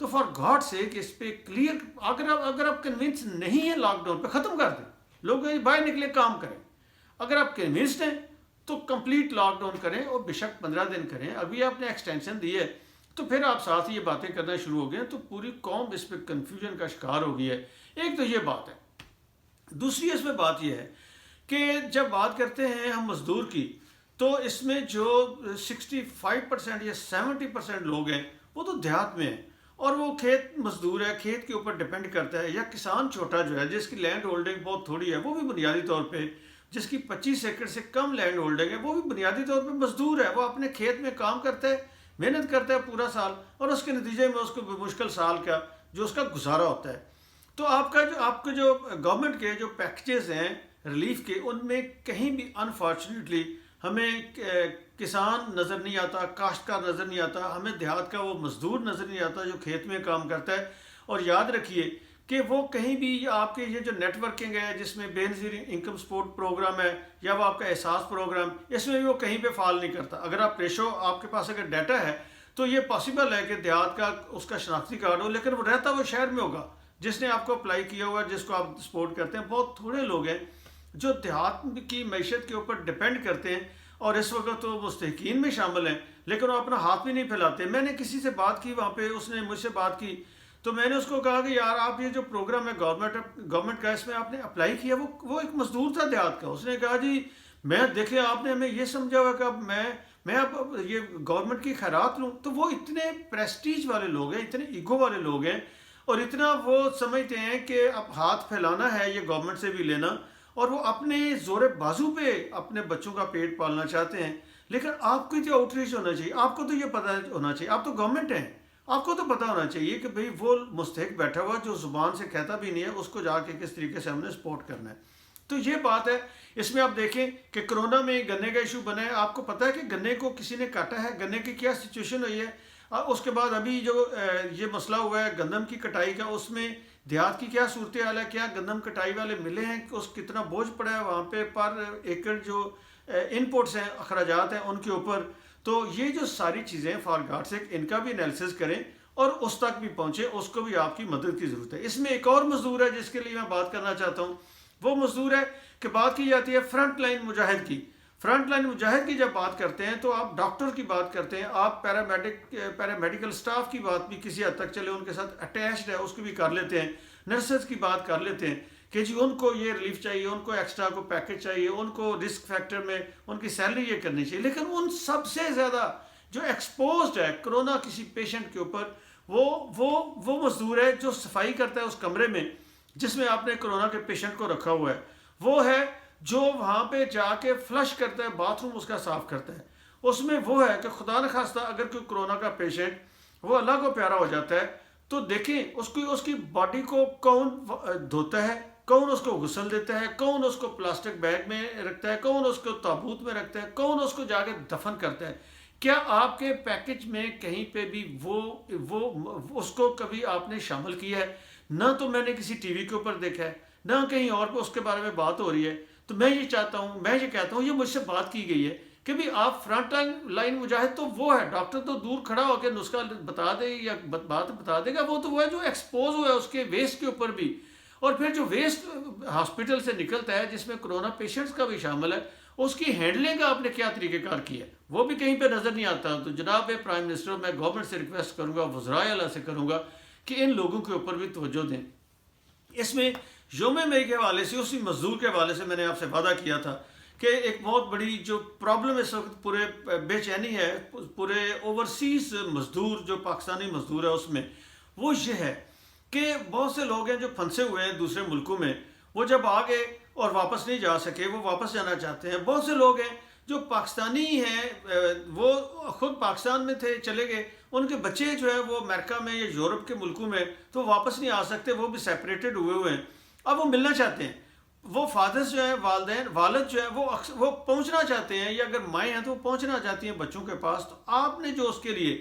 تو for God سے کہ اس پہ کلیئر اگر آپ کنونس نہیں ہیں لاک ڈاؤن پہ ختم کر دیں، لوگ باہر نکلے کام کریں. اگر آپ کنونسڈ ہیں تو کمپلیٹ لاک ڈاؤن کریں اور بے شک 15 دن کریں. ابھی آپ نے ایکسٹینشن دی ہے تو پھر آپ ساتھ ہی یہ باتیں کرنا شروع ہو گئے تو پوری قوم اس پہ کنفیوژن کا شکار ہو گئی ہے. ایک تو یہ بات ہے. دوسری اس میں بات یہ ہے کہ جب بات کرتے ہیں ہم مزدور کی تو اس میں جو 65% یا 70% لوگ ہیں وہ تو دیہات میں ہیں اور وہ کھیت مزدور ہے، کھیت کے اوپر ڈپینڈ کرتا ہے. یا کسان چھوٹا جو ہے جس کی لینڈ ہولڈنگ بہت تھوڑی ہے وہ بھی بنیادی طور پہ، جس کی 25 ایکڑ سے کم لینڈ ہولڈنگ ہے وہ بھی بنیادی طور پہ مزدور ہے. وہ اپنے کھیت میں کام کرتا ہے، محنت کرتا ہے پورا سال اور اس کے نتیجے میں اس کو مشکل سال کا جو اس کا گزارا ہوتا ہے. تو آپ کے جو گورنمنٹ کے جو پیکیجز ہیں ریلیف کے، ان میں کہیں بھی انفارچونیٹلی ہمیں کسان نظر نہیں آتا، کاشتکار نظر نہیں آتا، ہمیں دیہات کا وہ مزدور نظر نہیں آتا جو کھیت میں کام کرتا ہے. اور یاد رکھیے کہ وہ کہیں بھی آپ کے یہ جو نیٹ ورکنگ ہے جس میں بے نظیر انکم سپورٹ پروگرام ہے یا وہ آپ کا احساس پروگرام، اس میں بھی وہ کہیں پہ فعال نہیں کرتا. اگر آپ ریشو آپ کے پاس اگر ڈیٹا ہے تو یہ پاسبل ہے کہ دیہات کا اس کا شناختی کارڈ ہو، لیکن وہ رہتا وہ شہر میں ہوگا جس نے آپ کو اپلائی کیا ہوا ہے، جس کو آپ سپورٹ کرتے ہیں. بہت تھوڑے لوگ ہیں جو دیہات کی معیشت کے اوپر ڈپینڈ کرتے ہیں اور اس وقت تو مستحقین میں شامل ہیں لیکن وہ اپنا ہاتھ بھی نہیں پھیلاتے. میں نے کسی سے بات کی وہاں پہ، اس نے مجھ سے بات کی تو میں نے اس کو کہا کہ یار آپ یہ جو پروگرام ہے گورنمنٹ کا، اس میں آپ نے اپلائی کیا. وہ ایک مزدور تھا دیہات کا. اس نے کہا جی میں دیکھیں آپ نے ہمیں یہ سمجھا ہوا کہ اب میں اب یہ گورنمنٹ کی خیرات لوں. تو وہ اتنے پریسٹیج والے لوگ ہیں، اتنے ایگو والے لوگ ہیں اور اتنا وہ سمجھتے ہیں کہ اب ہاتھ پھیلانا ہے یہ گورنمنٹ سے بھی لینا، اور وہ اپنے زور بازو پہ اپنے بچوں کا پیٹ پالنا چاہتے ہیں. لیکن آپ کو جو آؤٹ ریچ ہونا چاہیے، آپ کو تو یہ پتہ ہونا چاہیے، آپ تو گورنمنٹ ہیں، آپ کو تو پتہ ہونا چاہیے کہ بھئی وہ مستحق بیٹھا ہوا جو زبان سے کہتا بھی نہیں ہے، اس کو جا کے کس طریقے سے ہم نے سپورٹ کرنا ہے. تو یہ بات ہے. اس میں آپ دیکھیں کہ کرونا میں گنے کا ایشو بنا ہے. آپ کو پتہ ہے کہ گنے کو کسی نے کاٹا ہے، گنے کی کیا سچویشن ہوئی ہے. اس کے بعد ابھی جو یہ مسئلہ ہوا ہے گندم کی کٹائی کا، اس میں دیہات کی کیا صورتحال ہے. کیا گندم کٹائی والے ملے ہیں کہ اس کتنا بوجھ پڑا ہے وہاں پہ پر ایکڑ جو ان پٹس ہیں، اخراجات ہیں ان کے اوپر. تو یہ جو ساری چیزیں فار گاڈ سیک ان کا بھی انالیسس کریں اور اس تک بھی پہنچے، اس کو بھی آپ کی مدد کی ضرورت ہے. اس میں ایک اور مزدور ہے جس کے لیے میں بات کرنا چاہتا ہوں. وہ مزدور ہے کہ بات کی جاتی ہے فرنٹ لائن مجاہد کی. فرنٹ لائن مجاہد کی جب بات کرتے ہیں تو آپ ڈاکٹر کی بات کرتے ہیں، آپ پیرامیڈیکل سٹاف کی بات بھی کسی حد تک چلے ان کے ساتھ اٹیچڈ ہے اس کو بھی کر لیتے ہیں. نرسز کی بات کر لیتے ہیں کہ جی ان کو یہ ریلیف چاہیے، ان کو ایکسٹرا کو پیکج چاہیے، ان کو رسک فیکٹر میں ان کی سیلری یہ کرنی چاہیے. لیکن ان سب سے زیادہ جو ایکسپوزڈ ہے کرونا کسی پیشنٹ کے اوپر وہ مزدور ہے جو صفائی کرتا ہے اس کمرے میں جس میں آپ نے کرونا کے پیشنٹ کو رکھا ہوا ہے. وہ ہے جو وہاں پہ جا کے فلش کرتا ہے، باتھ روم اس کا صاف کرتا ہے. اس میں وہ ہے کہ خدا نخواستہ اگر کوئی کرونا کا پیشنٹ وہ اللہ کو پیارا ہو جاتا ہے تو دیکھیں اس کی باڈی کو کون دھوتا ہے، کون اس کو غسل دیتا ہے، کون اس کو پلاسٹک بیگ میں رکھتا ہے، کون اس کو تابوت میں رکھتا ہے، کون اس کو جا کے دفن کرتا ہے. کیا آپ کے پیکج میں کہیں پہ بھی وہ اس کو کبھی آپ نے شامل کیا ہے؟ نہ تو میں نے کسی ٹی وی کے اوپر دیکھا ہے، نہ کہیں اور پہ اس کے بارے میں بات ہو رہی ہے. تو میں یہ کہتا ہوں یہ مجھ سے بات کی گئی ہے کہ بھی آپ فرنٹ لائن مجاہد تو وہ ہے، ڈاکٹر تو دور کھڑا ہو کے نسخہ بتا دے یا بات بتا دے گا، وہ تو وہ ہے جو ایکسپوز ہوا ہے اس کے ویسٹ کے اوپر بھی. اور پھر جو ویسٹ ہاسپٹل سے نکلتا ہے جس میں کرونا پیشنٹس کا بھی شامل ہے، اس کی ہینڈلنگ کا آپ نے کیا طریقہ کار کیا ہے وہ بھی کہیں پہ نظر نہیں آتا. تو جناب پرائم منسٹر، میں گورنمنٹ سے ریکویسٹ کروں گا، وزرائے اعلیٰ سے کروں گا کہ ان لوگوں کے اوپر بھی توجہ دیں. اس میں یوم مئی کے حوالے سے، اسی مزدور کے حوالے سے میں نے آپ سے وعدہ کیا تھا کہ ایک بہت بڑی جو پرابلم اس وقت پورے بے چینی ہے پورے اوورسیز مزدور جو پاکستانی مزدور ہے اس میں، وہ یہ ہے کہ بہت سے لوگ ہیں جو پھنسے ہوئے ہیں دوسرے ملکوں میں، وہ جب آ گئے اور واپس نہیں جا سکے، وہ واپس جانا چاہتے ہیں. بہت سے لوگ ہیں جو پاکستانی ہیں، وہ خود پاکستان میں تھے چلے گئے، ان کے بچے جو ہیں وہ امریکہ میں یا یورپ کے ملکوں میں تو واپس نہیں آ سکتے، وہ بھی سیپریٹڈ ہوئے ہیں. اب وہ ملنا چاہتے ہیں، وہ فادرز جو ہیں، والد جو ہیں وہ پہنچنا چاہتے ہیں، یا اگر مائیں ہیں تو وہ پہنچنا چاہتی ہیں بچوں کے پاس. تو آپ نے جو اس کے لیے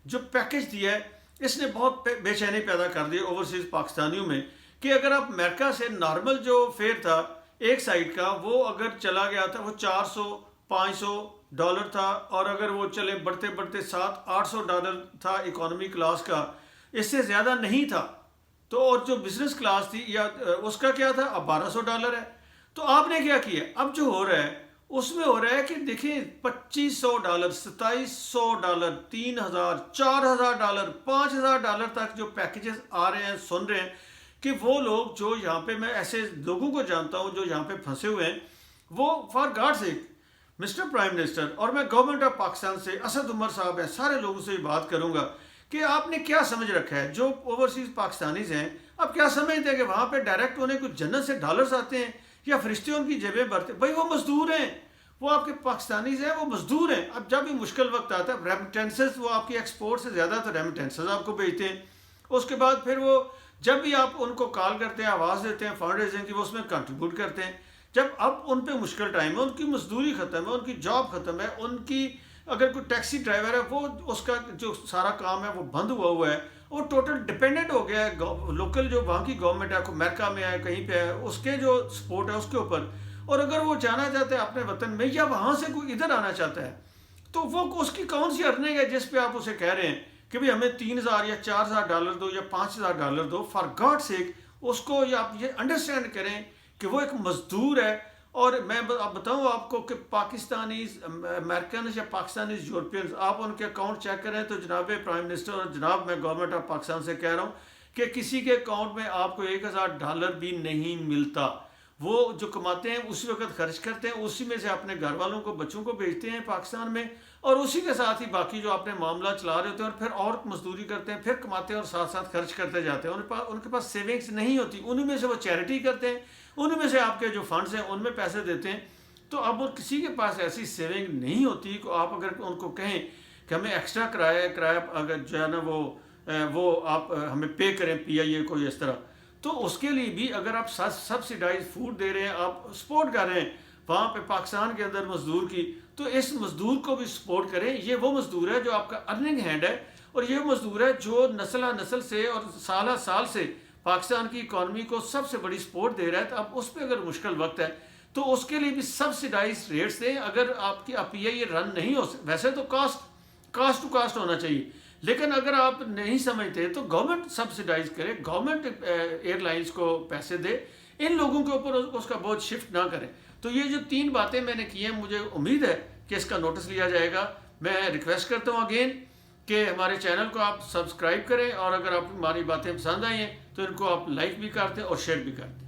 جو پیکج دیا ہے اس نے بہت بے چینی پیدا کر دی اوورسیز پاکستانیوں میں کہ اگر آپ امریکہ سے نارمل جو فیئر تھا ایک سائڈ کا، وہ اگر چلا گیا تھا وہ $400-500 تھا، اور اگر وہ چلے بڑھتے بڑھتے $700-800 تھا اکانومی کلاس کا. اس سے زیادہ نہیں تھا. تو اور جو بزنس کلاس تھی یا اس کا کیا تھا، اب $1200 ہے. تو آپ نے کیا کیا، اب جو ہو رہا ہے اس میں ہو رہا ہے کہ دیکھیں $2500 $2700 $3000 $4000 $5000 تک جو پیکیجز آ رہے ہیں. سن رہے ہیں کہ وہ لوگ جو یہاں پہ، میں ایسے لوگوں کو جانتا ہوں جو یہاں پہ پھنسے ہوئے ہیں، وہ for God sake Mister Prime Minister, اور میں گورنمنٹ آف پاکستان سے اسد عمر صاحب ہیں، سارے لوگوں سے بات کروں گا کہ آپ نے کیا سمجھ رکھا ہے. جو اوورسیز پاکستانیز ہیں، آپ کیا سمجھتے ہیں کہ وہاں پہ ڈائریکٹ انہیں کچھ جنت سے ڈالرز آتے ہیں یا فرشتے ان کی جیبیں بھرتے؟ بھائی وہ مزدور ہیں، وہ آپ کے پاکستانیز ہیں، وہ مزدور ہیں. اب جب بھی مشکل وقت آتا ہے، ریمیٹنسز وہ آپ کی ایکسپورٹ سے زیادہ تو ریمیٹنسز آپ کو بھیجتے ہیں. اس کے بعد پھر وہ جب بھی آپ ان کو کال کرتے ہیں، آواز دیتے ہیں فنڈ ریزنگ کی، وہ اس میں کنٹریبیوٹ کرتے ہیں. جب اب ان پہ مشکل ٹائم ہے، ان کی مزدوری ختم ہے، ان کی جاب ختم ہے، ان کی اگر کوئی ٹیکسی ڈرائیور ہے وہ اس کا جو سارا کام ہے وہ بند ہوا ہے، وہ ٹوٹل ڈپینڈنٹ ہو گیا ہے لوکل جو وہاں کی گورنمنٹ ہے، امریکہ میں ہے کہیں پہ ہے، اس کے جو سپورٹ ہے اس کے اوپر. اور اگر وہ جانا چاہتا ہے اپنے وطن میں یا وہاں سے کوئی ادھر آنا چاہتا ہے تو وہ اس کی کون سی ارننگ ہے جس پہ آپ اسے کہہ رہے ہیں کہ بھئی ہمیں $3000 یا $4000 دو یا $5000 دو. فار گاڈ سیک اس کو یا آپ یہ انڈرسٹینڈ کریں کہ وہ ایک مزدور ہے. اور میں بتاؤں آپ کو کہ پاکستانیز امریکنز یا پاکستانیز یورپینز، آپ ان کے اکاؤنٹ چیک کریں تو جناب پرائم منسٹر اور جناب میں گورنمنٹ آف پاکستان سے کہہ رہا ہوں کہ کسی کے اکاؤنٹ میں آپ کو $1000 بھی نہیں ملتا. وہ جو کماتے ہیں اسی وقت خرچ کرتے ہیں، اسی میں سے اپنے گھر والوں کو، بچوں کو بھیجتے ہیں پاکستان میں، اور اسی کے ساتھ ہی باقی جو اپنے معاملہ چلا رہے ہوتے ہیں، اور پھر اور مزدوری کرتے ہیں، پھر کماتے ہیں اور ساتھ ساتھ خرچ کرتے جاتے ہیں. ان کے پاس سیونگز نہیں ہوتی، انہی میں سے وہ چیریٹی کرتے ہیں، انہی میں سے آپ کے جو فنڈز ہیں ان میں پیسے دیتے ہیں. تو اب وہ کسی کے پاس ایسی سیونگ نہیں ہوتی کہ آپ اگر ان کو کہیں کہ ہمیں ایکسٹرا کرایہ اگر جو ہے نا وہ آپ ہمیں پے کریں PIA کو اس طرح، تو اس کے لیے بھی اگر آپ سبسیڈائز فوڈ دے رہے ہیں، آپ سپورٹ کر رہے ہیں وہاں پہ پاکستان کے اندر مزدور کی، تو اس مزدور کو بھی سپورٹ کریں. یہ وہ مزدور ہے جو آپ کا ارننگ ہینڈ ہے، اور یہ مزدور ہے جو نسل سے اور سالہ سال سے پاکستان کی اکانومی کو سب سے بڑی سپورٹ دے رہا ہے. تو اب اس پہ اگر مشکل وقت ہے تو اس کے لیے بھی سبسیڈائز ریٹس دیں. اگر آپ کی PIA رن نہیں ہو ویسے تو کاسٹ ٹو کاسٹ ہونا چاہیے، لیکن اگر آپ نہیں سمجھتے تو گورنمنٹ سبسیڈائز کرے، گورنمنٹ ایئر لائنز کو پیسے دے، ان لوگوں کے اوپر اس کا بہت شفٹ نہ کریں. تو یہ جو 3 باتیں میں نے کی ہیں، مجھے امید ہے کہ اس کا نوٹس لیا جائے گا. میں ریکویسٹ کرتا ہوں اگین کہ ہمارے چینل کو آپ سبسکرائب کریں، اور اگر آپ ہماری باتیں پسند آئی ہیں تو ان کو آپ لائک بھی کرتے اور شیئر بھی کرتے.